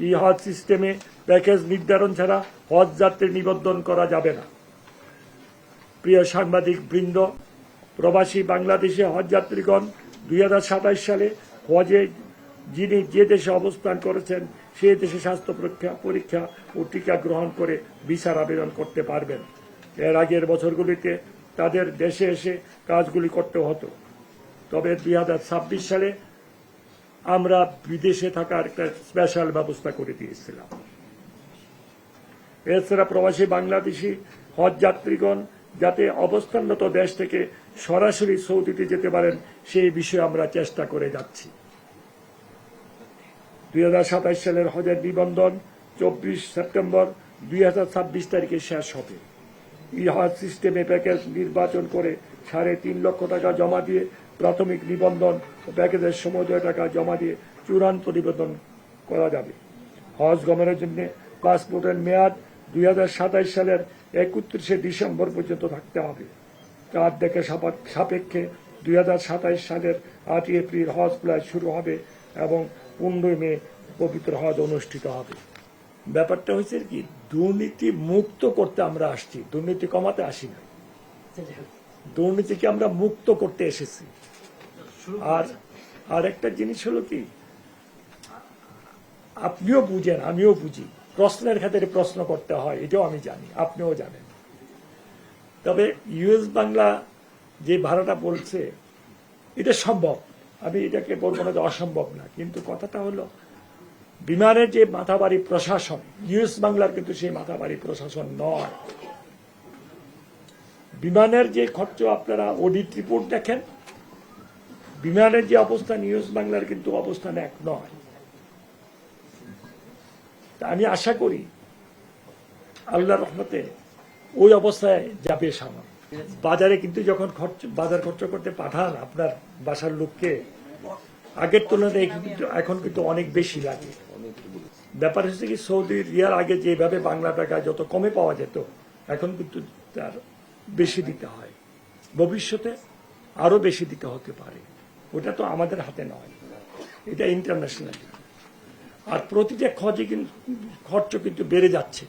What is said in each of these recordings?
এই হজ সিস্টেমে প্যাকেজ নির্ধারণ ছাড়া হজ যাত্রী নিবন্ধন করা যাবে না। প্রিয় সাংবাদিক বৃন্দ, প্রবাসী বাংলাদেশে হজ যাত্রীগণ 2027 সালে হজে যিনি যে দেশে অবস্থান করেছেন সেই দেশে স্বাস্থ্য পরীক্ষা ও টিকা গ্রহণ করে ভিসার আবেদন করতে পারবেন। এর আগের বছরগুলিতে তাদের দেশে এসে কাজগুলি করতে হতো, তবে 2026 সালে আমরা বিদেশে থাকার একটা স্পেশাল ব্যবস্থা করে দিয়েছিলাম। এছাড়া প্রবাসী বাংলাদেশি হজ যাত্রীগণ যাতে অবস্থানরত দেশ থেকে সরাসরি সৌদিতে যেতে পারেন সেই বিষয়ে আমরা চেষ্টা করে যাচ্ছি। 2027 সালের হজের নিবন্ধন 24 সেপ্টেম্বর 2026 তারিখে শেষ হবে। এই হজ সিস্টেমে প্যাকেজ নির্বাচন করে 3.5 লক্ষ টাকা জমা দিয়ে প্রাথমিক নিবন্ধন ও প্যাকেজের সমুদয় টাকা জমা দিয়ে চূড়ান্ত নিবন্ধন করা যাবে। হজ গমনের জন্য পাসপোর্টের মেয়াদ 2027 সালের 31 ডিসেম্বর পর্যন্ত থাকতে হবে। তার দেখে সাপেক্ষে 2027 সালের 8 এপ্রিল হজ ফ্লাইট শুরু হবে এবং 15 মে পবিত্র হজ অনুষ্ঠিত হবে। ব্যাপারটা হচ্ছে কি, দুর্নীতি মুক্ত করতে আমরা আসছি, দুর্নীতি কমাতে আসি না। দুর্নীতিকে আমরা মুক্ত করতে এসেছি। আর একটা জিনিস হলো কি, আপনিও বুঝেন আমিও বুঝি, প্রশ্নের খাতিরে প্রশ্ন করতে হয়, এটাও আমি জানি, আপনিও জানেন। তবে ইউএস বাংলা যে ভাড়াটা বলছে এটা সম্ভব, আমি এটাকে বলবো না যে অসম্ভব না, কিন্তু কথাটা হলো বিমানের যে মাথাবাড়ি প্রশাসন, ইউএস বাংলার কিন্তু সেই মাথাবাড়ি প্রশাসন নয়। বিমানের যে খরচ আপনারা অডিট রিপোর্ট দেখেন, বিমানের যে অবস্থান ইউএস বাংলার কিন্তু অবস্থান এক নয়। আমি আশা করি আল্লাহর রহমতে ওই অবস্থায় যাবে সামনে। বাজারে কিন্তু যখন বাজার খরচ করতে পাঠান আপনার বাসার লোককে, আগের তুলনায় এখন কিন্তু অনেক বেশি লাগে। ব্যাপার হচ্ছে কি, সৌদি রিয়াল আগে যেভাবে বাংলা টাকা যত কমে পাওয়া যেত, এখন কিন্তু তার বেশি দিতে হয়, ভবিষ্যতে আরো বেশি দিতে হতে পারে। ওটা তো আমাদের হাতে নয়, এটা ইন্টারন্যাশনাল। আর প্রতিটা খরচ কিন্তু বেড়ে যাচ্ছে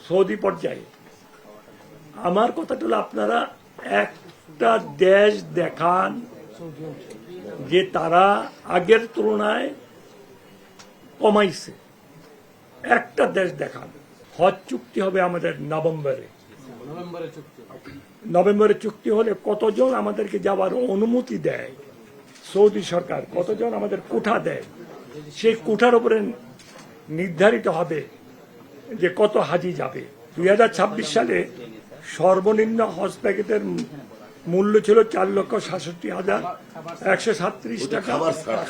সৌদি পর্যায়ে। আমার কথাটা হলো, আপনারা একটা দেশ দেখান যে তারা আগের তুলনায় কমাইছে, একটা দেশ দেখান। হজ চুক্তি হবে আমাদের নভেম্বরে চুক্তি হলে কতজন আমাদেরকে যাওয়ার অনুমতি দেয় সৌদি সরকার, কতজন আমাদের কোঠা দেয়, সেই কোঠার উপরে নির্ধারিত হবে যে কত হাজি যাবে। 2026 সালে সর্বনিম্ন হজ প্যাকেজের মূল্য ছিল 4,67,137 টাকা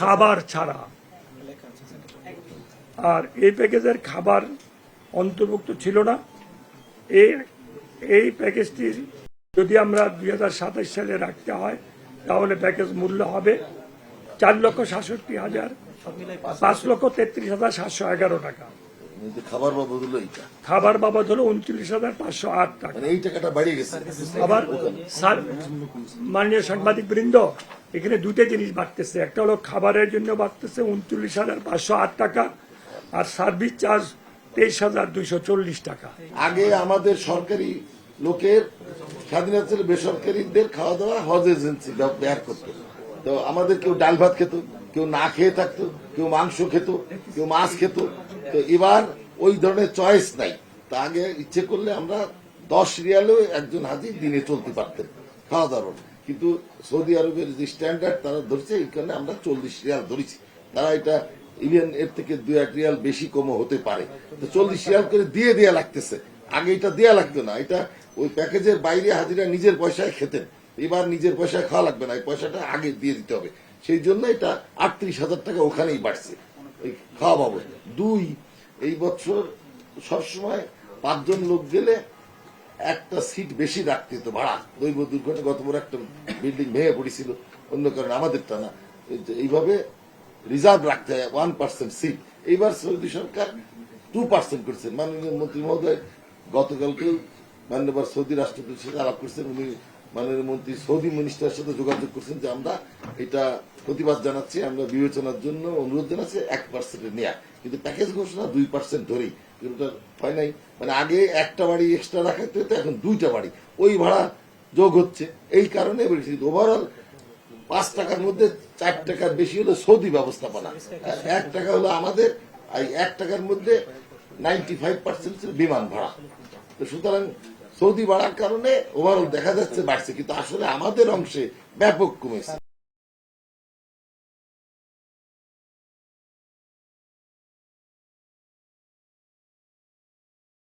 খাবার ছাড়া। আর এই প্যাকেজের খাবার অন্তর্ভুক্ত ছিল না। এই প্যাকেজটি যদি আমরা 2027 সালে রাখতে হয় তাহলে প্যাকেজ মূল্য হবে 4,67,000 5,33,711 টাকা। খাবার বাবদ হলো 29,508 টাকা। এই টাকাটা বাড়িয়ে গেছে। আবার মাননীয় সাংবাদিক বৃন্দ, এখানে দুটো জিনিস বাড়তেছে, একটা হলো খাবারের জন্য বাড়তেছে 29,508 টাকা, আর সার্ভিস চার্জ 23,240 টাকা। আগে আমাদের সরকারি লোকের স্বাধীনতা ছিল, বেসরকারীদের খাওয়া দাওয়া হজ এজেন্সি ব্যবহার করত। তো আমাদের কেউ ডাল ভাত খেত, কেউ না খেয়ে থাকতো, কেউ মাংস খেত, কেউ মাছ খেত। তো এবার ওই ধরনের চয়েস নাই। তা আগে ইচ্ছে করলে আমরা 10 রিয়ালেও একজন হাজি দিনে চলতে পারতেন খাওয়া দাওয়া। কিন্তু সৌদি আরবের যে স্ট্যান্ডার্ড তারা ধরছে, এই কারণে আমরা 40 রিয়াল ধরেছি। তারা এটা ইভেন এর থেকে 2-1 রিয়াল বেশি কমও হতে পারে। তো 40 রিয়াল করে দিয়ে দেয়া লাগতেছে। আগে এটা দেয়া লাগতো না, এটা ওই প্যাকেজের বাইরে হাজিরা নিজের পয়সায় খেতেন। এবার নিজের পয়সায় খাওয়া লাগবে না, এই পয়সাটা আগে দিয়ে দিতে হবে। সেই জন্য এটা 38,000 টাকা ওখানেই বাড়ছে এই খাওয়া বাবদ। 2, এই বছর সবসময় 5 জন লোক গেলে একটা সিট বেশি রাখতে হতো ভাড়া। দৈব দুর্ঘটনা, গত বড় একটা বিল্ডিং ভেঙে পড়েছিল, অন্য কারণে, আমাদেরটা না। এইভাবে রিজার্ভ রাখতে হয় 1% সিট। এইবার সৌদি সরকার 2% করছে। মাননীয় মন্ত্রী মহোদয় গতকালকে মান্যবর সৌদি রাষ্ট্রপতির সাথে আলাপ করছেন, উনি মাননীয় মন্ত্রী সৌদি মিনিস্টারের সাথে যোগাযোগ করছেন যে আমরা এটা প্রতিবাদ জানাচ্ছি, আমরা বিবেচনার জন্য অনুরোধ জানাচ্ছি 1% নেয়া, কিন্তু প্যাকেজ ঘোষণা 2% ধরেই, কিন্তু হয় নাই। মানে আগে একটা বাড়ি এক্সট্রা রাখাতে হতো, এখন 2টা বাড়ি, ওই ভাড়া যোগ হচ্ছে, এই কারণে বলেছি। কিন্তু ওভারঅল 5 টাকার মধ্যে 4 টাকার বেশি হলো সৌদি ব্যবস্থাপনা, 1 টাকা হলো আমাদের, আর 1 টাকার মধ্যে 95% বিমান ভাড়া। তো সুতরাং সৌদি বাড়ার কারণে ওভারঅল দেখা যাচ্ছে বাড়ছে, কিন্তু আসলে আমাদের অংশে ব্যাপক কমেছে।